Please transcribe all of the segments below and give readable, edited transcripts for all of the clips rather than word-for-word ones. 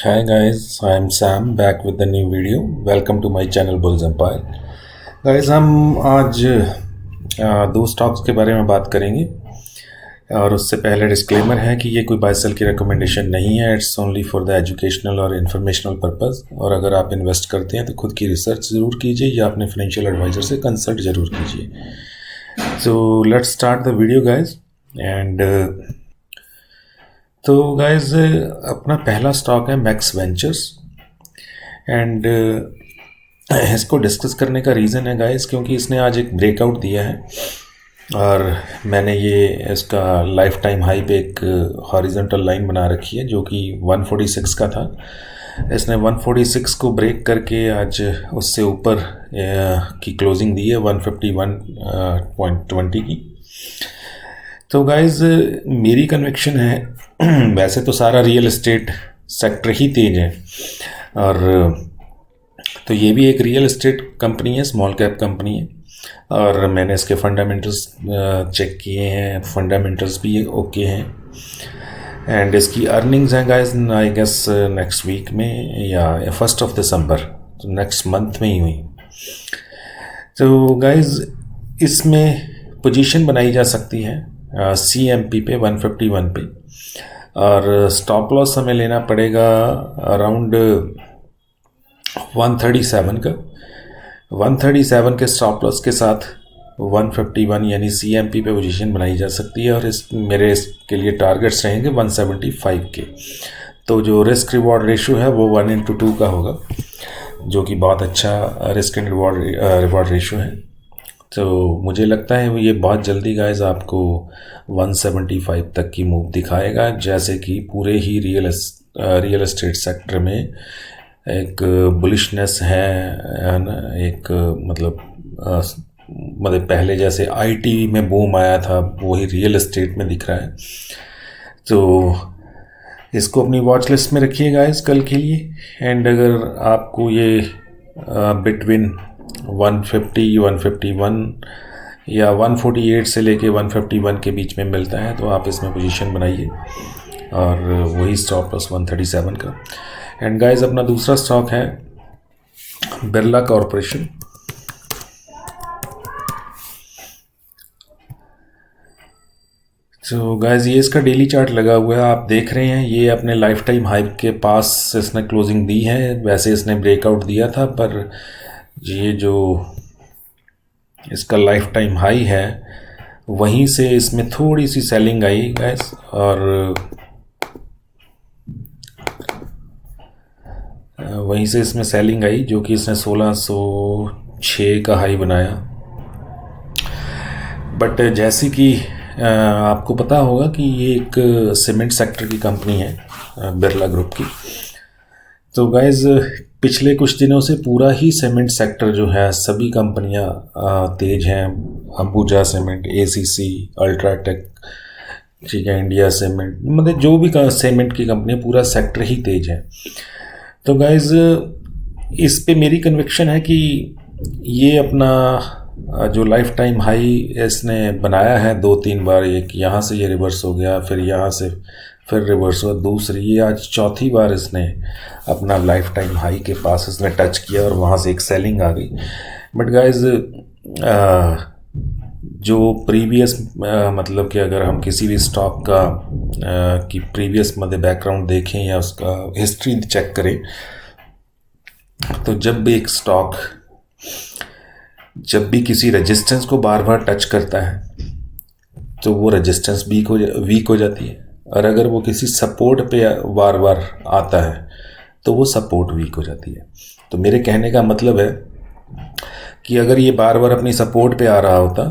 Hi guys, I am Sam back with the new video. Welcome to my channel Bulls Empire. Guys, हम आज दो stocks के बारे में बात करेंगे और उससे पहले डिस्क्लेमर है कि ये कोई बाय सेल की रिकमेंडेशन नहीं है. It's only for the educational और इन्फॉर्मेशनल पर्पस. और अगर आप इन्वेस्ट करते हैं तो खुद की रिसर्च ज़रूर कीजिए या अपने फाइनेंशियल एडवाइज़र से कंसल्ट ज़रूर कीजिए. So let's start the video guys. And तो गाइज अपना पहला स्टॉक है मैक्स वेंचर्स. एंड इसको डिस्कस करने का रीज़न है गाइज क्योंकि इसने आज एक ब्रेकआउट दिया है और मैंने ये इसका लाइफ टाइम हाई पे एक हॉरिजॉन्टल लाइन बना रखी है जो कि 146 का था. इसने 146 को ब्रेक करके आज उससे ऊपर की क्लोजिंग दी है 151.20 की. तो गाइज़ मेरी कन्विक्शन है वैसे तो सारा रियल एस्टेट सेक्टर ही तेज है और तो ये भी एक रियल एस्टेट कंपनी है, स्मॉल कैप कंपनी है और मैंने इसके फंडामेंटल्स चेक किए हैं. फंडामेंटल्स भी ओके हैं एंड इसकी अर्निंग्स हैं guys I guess next week में या 1 दिसंबर, तो नेक्स्ट मंथ में ही हुई. तो गाइस इसमें पोजीशन बनाई जा सकती है CMP पे 151 पे और स्टॉप लॉस हमें लेना पड़ेगा अराउंड 137 का. 137 के स्टॉप लॉस के साथ 151 यानी CMP पे पोजीशन बनाई जा सकती है और मेरे इसके लिए टारगेट्स रहेंगे 175 के. तो जो रिस्क रिवॉर्ड रेशो है वो 1:2 का होगा जो कि बहुत अच्छा रिस्क एंड रिवॉर्ड रेशो है. तो मुझे लगता है ये बहुत जल्दी गाइस आपको 175 तक की मूव दिखाएगा, जैसे कि पूरे ही रियल एस्टेट सेक्टर में एक बुलिशनेस है ना. एक मतलब पहले जैसे IT में बूम आया था वही रियल एस्टेट में दिख रहा है. तो इसको अपनी वॉच लिस्ट में रखिए गाइस कल के लिए. एंड अगर आपको ये बिटवीन 150, 151 या 148 से लेके 151 के बीच में मिलता है तो आप इसमें पोजीशन बनाइए और वही स्टॉक लॉस 137 का. एंड गाइस अपना दूसरा स्टॉक है बिरला कॉरपोरेशन. तो गाइस ये इसका डेली चार्ट लगा हुआ है, आप देख रहे हैं. ये अपने लाइफ टाइम हाई के पास इसने क्लोजिंग दी है. वैसे इसने ब्रेकआउट दिया था पर ये जो इसका लाइफ टाइम हाई है वहीं से इसमें थोड़ी सी सेलिंग आई गाइस और वहीं से इसमें सेलिंग आई जो कि इसने 1606 का हाई बनाया. बट जैसे कि आपको पता होगा कि ये एक सीमेंट सेक्टर की कंपनी है बिरला ग्रुप की. तो गाइज पिछले कुछ दिनों से पूरा ही सीमेंट सेक्टर जो है सभी कंपनियां तेज हैं. अंबुजा सीमेंट, ACC, अल्ट्राटेक, ठीक है, इंडिया सीमेंट, मतलब जो भी सीमेंट की कंपनी पूरा सेक्टर ही तेज है. तो गाइज इस पे मेरी कन्विक्शन है कि ये अपना जो लाइफ टाइम हाई इसने बनाया है 2-3 बार, एक यहाँ से ये रिवर्स हो गया, फिर यहाँ से फिर रिवर्स हुआ, दूसरी ये आज चौथी बार इसने अपना लाइफ टाइम हाई के पास इसने टच किया और वहाँ से एक सेलिंग आ गई. बट गाइज जो प्रीवियस मतलब कि अगर हम किसी भी स्टॉक का की प्रीवियस मतलब बैकग्राउंड देखें या उसका हिस्ट्री चेक करें तो जब भी एक स्टॉक जब भी किसी रेजिस्टेंस को बार बार टच करता है तो वो रेजिस्टेंस वीक हो जाती है और अगर वो किसी सपोर्ट पे बार बार आता है तो वो सपोर्ट वीक हो जाती है. तो मेरे कहने का मतलब है कि अगर ये बार बार अपनी सपोर्ट पे आ रहा होता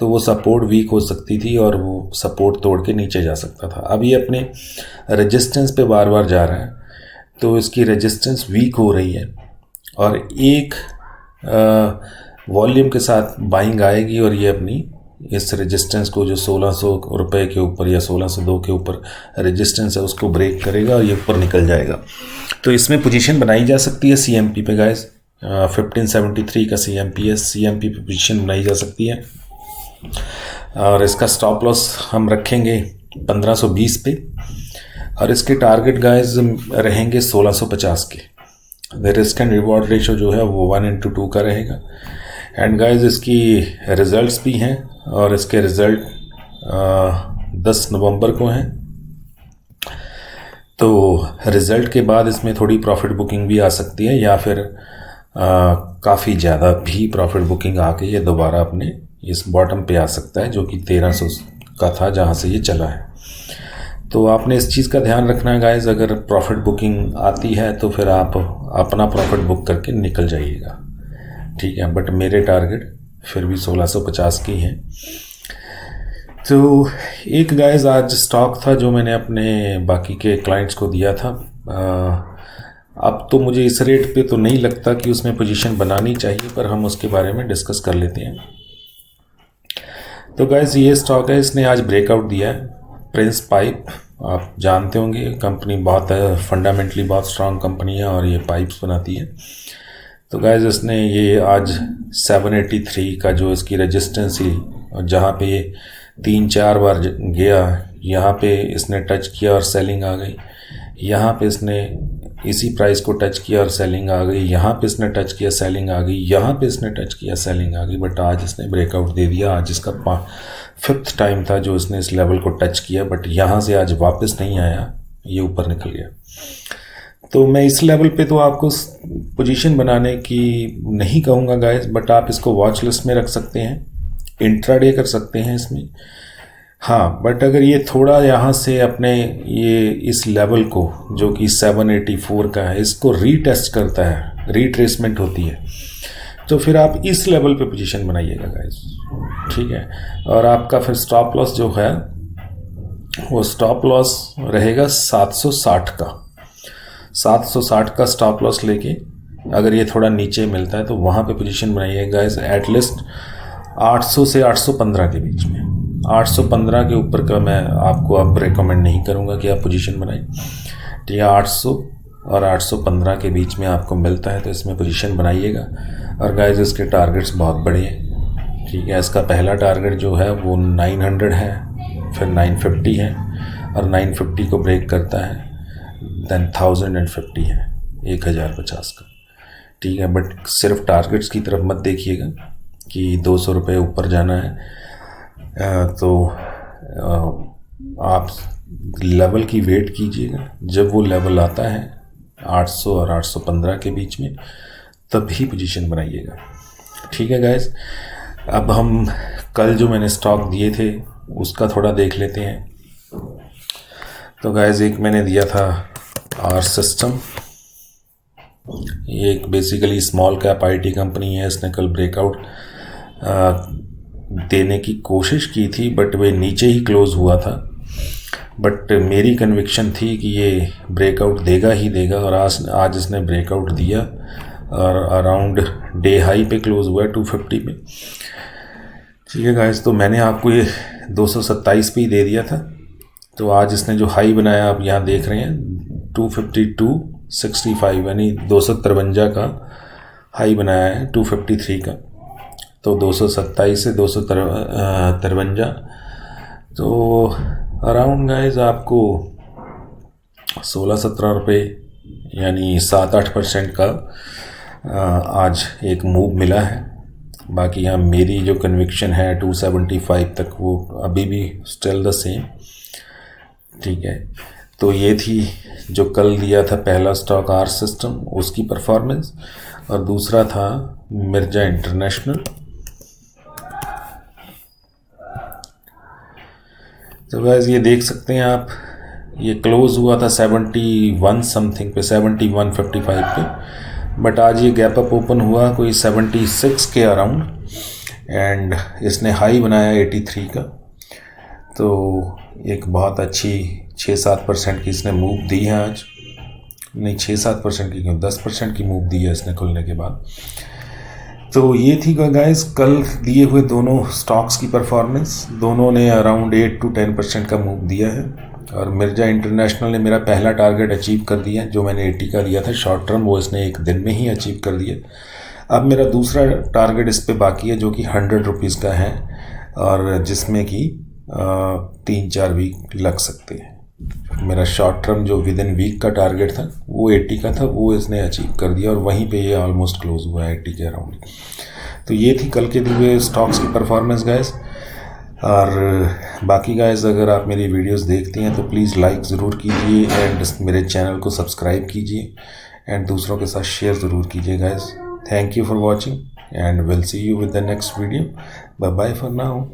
तो वो सपोर्ट वीक हो सकती थी और वो सपोर्ट तोड़ के नीचे जा सकता था. अब ये अपने रेजिस्टेंस पे बार बार जा रहा है तो इसकी रेजिस्टेंस वीक हो रही है और एक वॉल्यूम के साथ बाइंग आएगी और ये अपनी इस रेजिस्टेंस को जो 1600 रुपये के ऊपर या 1602 के ऊपर रेजिस्टेंस है उसको ब्रेक करेगा और ये ऊपर निकल जाएगा. तो इसमें पोजीशन बनाई जा सकती है CMP पे गाइस. 1573 का CMP है, CMP पे पोजीशन बनाई जा सकती है और इसका स्टॉप लॉस हम रखेंगे 1520 पे और इसके टारगेट गाइस रहेंगे 1650 के। The risk and reward ratio जो है वो 1:2 का रहेगा। एंड गाइस इसकी रिज़ल्ट्स भी हैं और इसके रिज़ल्ट 10 नवंबर को हैं। तो रिज़ल्ट के बाद इसमें थोड़ी प्रॉफिट बुकिंग भी आ सकती है या फिर काफ़ी ज़्यादा भी प्रॉफिट बुकिंग आके ये दोबारा अपने इस बॉटम पे आ सकता है जो कि 1300 का था जहाँ से ये चला है। तो आपने इस चीज़ का ध्यान रखना है गाइस, अगर प्रॉफिट बुकिंग आती है तो फिर आप अपना प्रॉफिट बुक करके निकल जाइएगा, ठीक है। बट मेरे टारगेट फिर भी 1650 की हैं। तो एक गाइस आज स्टॉक था जो मैंने अपने बाकी के क्लाइंट्स को दिया था। अब तो मुझे इस रेट पे तो नहीं लगता कि उसमें पोजीशन बनानी चाहिए, पर हम उसके बारे में डिस्कस कर लेते हैं। तो गाइस ये स्टॉक है, इसने आज ब्रेकआउट दिया है। प्रिंस पाइप आप जानते होंगे, कंपनी बहुत फंडामेंटली बहुत स्ट्रांग कंपनी है और ये पाइप्स बनाती है। तो गाइस इसने ये आज 783 का जो इसकी रेजिस्टेंस थी और जहाँ पे 3-4 बार गया, यहाँ पे इसने टच किया और सेलिंग आ गई। यहाँ पे इसने इसी प्राइस को टच किया और सेलिंग आ गई। यहाँ पे इसने टच किया, सेलिंग आ गई। यहाँ पे इसने टच किया, सेलिंग आ गई। बट आज इसने ब्रेकआउट दे दिया। आज इसका 5th टाइम था जो इसने इस लेवल को टच किया, बट यहाँ से आज वापस नहीं आया, ये ऊपर निकल गया। तो मैं इस लेवल पे तो आपको पोजीशन बनाने की नहीं कहूँगा गाइस, बट आप इसको वॉच लिस्ट में रख सकते हैं, इंट्राडे कर सकते हैं इसमें। हाँ, बट अगर ये थोड़ा यहाँ से अपने ये इस लेवल को जो कि 784 का है, इसको रीटेस्ट करता है, रीट्रेसमेंट होती है, तो फिर आप इस लेवल पे पोजीशन बनाइएगा गाइस, ठीक है। और आपका फिर स्टॉप लॉस जो है वो स्टॉप लॉस रहेगा 760 का। 760 का स्टॉप लॉस लेके अगर ये थोड़ा नीचे मिलता है तो वहाँ पे पोजीशन बनाइएगा गाइस, एटलीस्ट 800 से 815 के बीच में। 815 के ऊपर का मैं आपको अब रिकमेंड नहीं करूँगा कि आप पोजीशन बनाएं, ठीक है। 800 और 815 के बीच में आपको मिलता है तो इसमें पोजीशन बनाइएगा। और गाइस इसके टारगेट्स बहुत बड़े हैं, ठीक है। इसका पहला टारगेट जो है वो 900 है, फिर 950 है और 950 को ब्रेक करता है, देन 1050 है, 1050 का, ठीक है। बट सिर्फ टारगेट्स की तरफ मत देखिएगा कि 200 रुपये ऊपर जाना है। तो आप लेवल की वेट कीजिएगा, जब वो लेवल आता है 800 और 815 के बीच में तभी पोजीशन बनाइएगा, ठीक है गाइस। अब हम कल जो मैंने स्टॉक दिए थे उसका थोड़ा देख लेते हैं। तो गाइस एक मैंने दिया था आर सिस्टम, ये एक basically small cap IT company है। इसने कल ब्रेकआउट देने की कोशिश की थी बट वे नीचे ही क्लोज हुआ था, बट मेरी कन्विक्शन थी कि ये ब्रेकआउट देगा ही देगा और आज इसने ब्रेकआउट दिया और अराउंड डे हाई पे क्लोज हुआ है 250 पे, ठीक है गाइस। तो मैंने आपको ये 227 पे ही दे दिया था। तो आज इसने जो हाई बनाया आप यहाँ देख रहे हैं 252.65, यानी 253 का हाई बनाया है 253 का। तो 227 से 253, तो अराउंड गाइस आपको 16-17 रुपये यानी 7-8% का आज एक मूव मिला है। बाकी यहाँ मेरी जो कन्विक्शन है 275 तक वो अभी भी स्टिल द सेम, ठीक है। तो ये थी जो कल दिया था पहला स्टॉक आर सिस्टम, उसकी परफॉर्मेंस, और दूसरा था मिर्जा इंटरनेशनल। तो गाइस ये देख सकते हैं आप, ये क्लोज हुआ था 71 समथिंग पे, 71.55 पे, बट आज ये गैप अप ओपन हुआ कोई 76 के अराउंड एंड इसने हाई बनाया 83 का। तो एक बहुत अच्छी 6-7% की इसने मूव दी है आज, नहीं 6-7% की क्यों, 10% की मूव दी है इसने खुलने के बाद। तो ये थी गाइस कल दिए हुए दोनों स्टॉक्स की परफॉर्मेंस। दोनों ने अराउंड 8-10% का मूव दिया है और मिर्जा इंटरनेशनल ने मेरा पहला टारगेट अचीव कर दिया, जो मैंने 80 का दिया था शॉर्ट टर्म, वो इसने एक दिन में ही अचीव कर दिया। अब मेरा दूसरा टारगेट इस पे बाकी है जो कि 100 रुपीज़ का है और जिसमें कि 3-4 वीक लग सकते हैं, मेरा शॉर्ट टर्म जो विद इन वीक का टारगेट था वो 80 का था, वो इसने अचीव कर दिया और वहीं पे ये ऑलमोस्ट क्लोज हुआ है 80 के अराउंड। तो ये थी कल के दिए स्टॉक्स की परफॉर्मेंस गाइस। और बाकी गाइस अगर आप मेरी वीडियोस देखती हैं तो प्लीज़ लाइक ज़रूर कीजिए एंड मेरे चैनल को सब्सक्राइब कीजिए एंड दूसरों के साथ शेयर ज़रूर कीजिए guys. Thank you for watching and will see you with the next video. Bye bye for now.